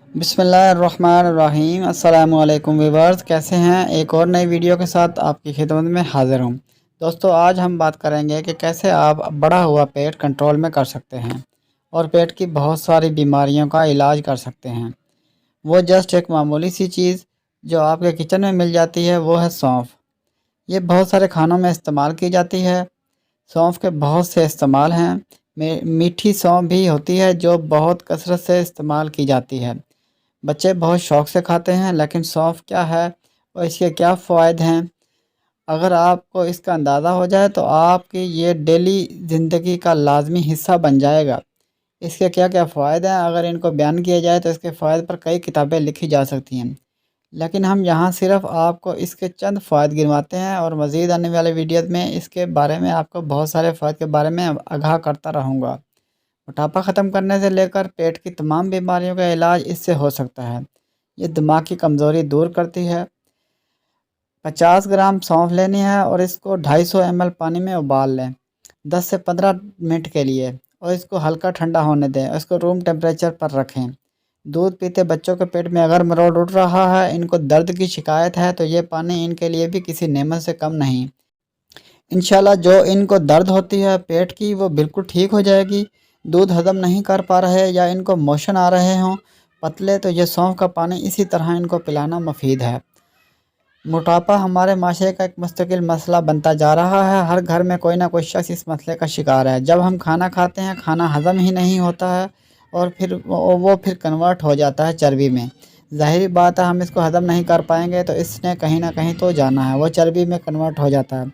बिस्मिल्लाहिर्रहमानिर्रहीम। अस्सलामुअलैकुम व्यूअर्स, कैसे हैं। एक और नई वीडियो के साथ आपकी खिदमत में हाज़िर हूं। दोस्तों, आज हम बात करेंगे कि कैसे आप बढ़ा हुआ पेट कंट्रोल में कर सकते हैं और पेट की बहुत सारी बीमारियों का इलाज कर सकते हैं। वो जस्ट एक मामूली सी चीज़ जो आपके किचन में मिल जाती है, वो है सौंफ। ये बहुत सारे खानों में इस्तेमाल की जाती है। सौंफ के बहुत से इस्तेमाल हैं। मीठी सौंफ भी होती है जो बहुत कसरत से इस्तेमाल की जाती है। बच्चे बहुत शौक़ से खाते हैं, लेकिन सौंफ क्या है और इसके क्या फ़वाइद हैं, अगर आपको इसका अंदाज़ा हो जाए तो आपकी ये डेली ज़िंदगी का लाज़मी हिस्सा बन जाएगा। इसके क्या-क्या फ़वाइद हैं, अगर इनको बयान किया जाए तो इसके फ़वाइद पर कई किताबें लिखी जा सकती हैं। लेकिन हम यहाँ सिर्फ़ आपको इसके चंद फ़वाइद गिनवाते हैं और मज़ीद आने वाले वीडियोज़ में इसके बारे में आपको बहुत सारे फ़वाइद के बारे में आगाह करता रहूँगा। मोटापा ख़त्म करने से लेकर पेट की तमाम बीमारियों का इलाज इससे हो सकता है। ये दिमाग की कमज़ोरी दूर करती है। 50 ग्राम सौंफ लेनी है और इसको 250 ml पानी में उबाल लें 10 से 15 मिनट के लिए और इसको हल्का ठंडा होने दें और इसको रूम टेम्परेचर पर रखें। दूध पीते बच्चों के पेट में अगर मरोड़ उठ रहा है, इनको दर्द की शिकायत है, तो ये पानी इनके लिए भी किसी नेमत से कम नहीं। इंशाल्लाह जो इनको दर्द होती है पेट की, वो बिल्कुल ठीक हो जाएगी। दूध हज़म नहीं कर पा रहे या इनको मोशन आ रहे हों पतले, तो ये सौंफ का पानी इसी तरह इनको पिलाना मुफीद है। मोटापा हमारे माशरे का एक मुस्तकिल मसला बनता जा रहा है। हर घर में कोई ना कोई शख्स इस मसले का शिकार है। जब हम खाना खाते हैं, खाना हज़म ही नहीं होता है और फिर वो फिर कन्वर्ट हो जाता है चर्बी में। ज़ाहिर बात है, हम इसको हज़म नहीं कर पाएंगे तो इसने कहीं ना कहीं तो जाना है, वो चर्बी में कन्वर्ट हो जाता है।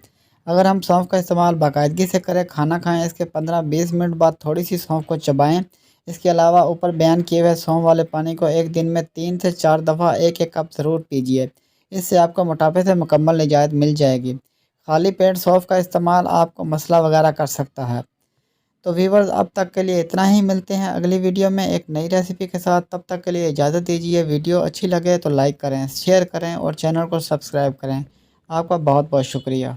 अगर हम सौंफ का इस्तेमाल बाकायदगी से करें, खाना खाएं, इसके 15-20 मिनट बाद थोड़ी सी सौंफ को चबाएं। इसके अलावा ऊपर बयान किए हुए सौंफ वाले पानी को एक दिन में 3 से 4 दफ़ा 1-1 कप ज़रूर पीजिए। इससे आपको मोटापे से मुकम्मल निजात मिल जाएगी। खाली पेट सौंफ का इस्तेमाल आपको मसला वगैरह कर सकता है। तो व्यूअर्स, अब तक के लिए इतना ही। मिलते हैं अगली वीडियो में एक नई रेसिपी के साथ। तब तक के लिए इजाज़त दीजिए। वीडियो अच्छी लगे तो लाइक करें, शेयर करें और चैनल को सब्सक्राइब करें। आपका बहुत बहुत शुक्रिया।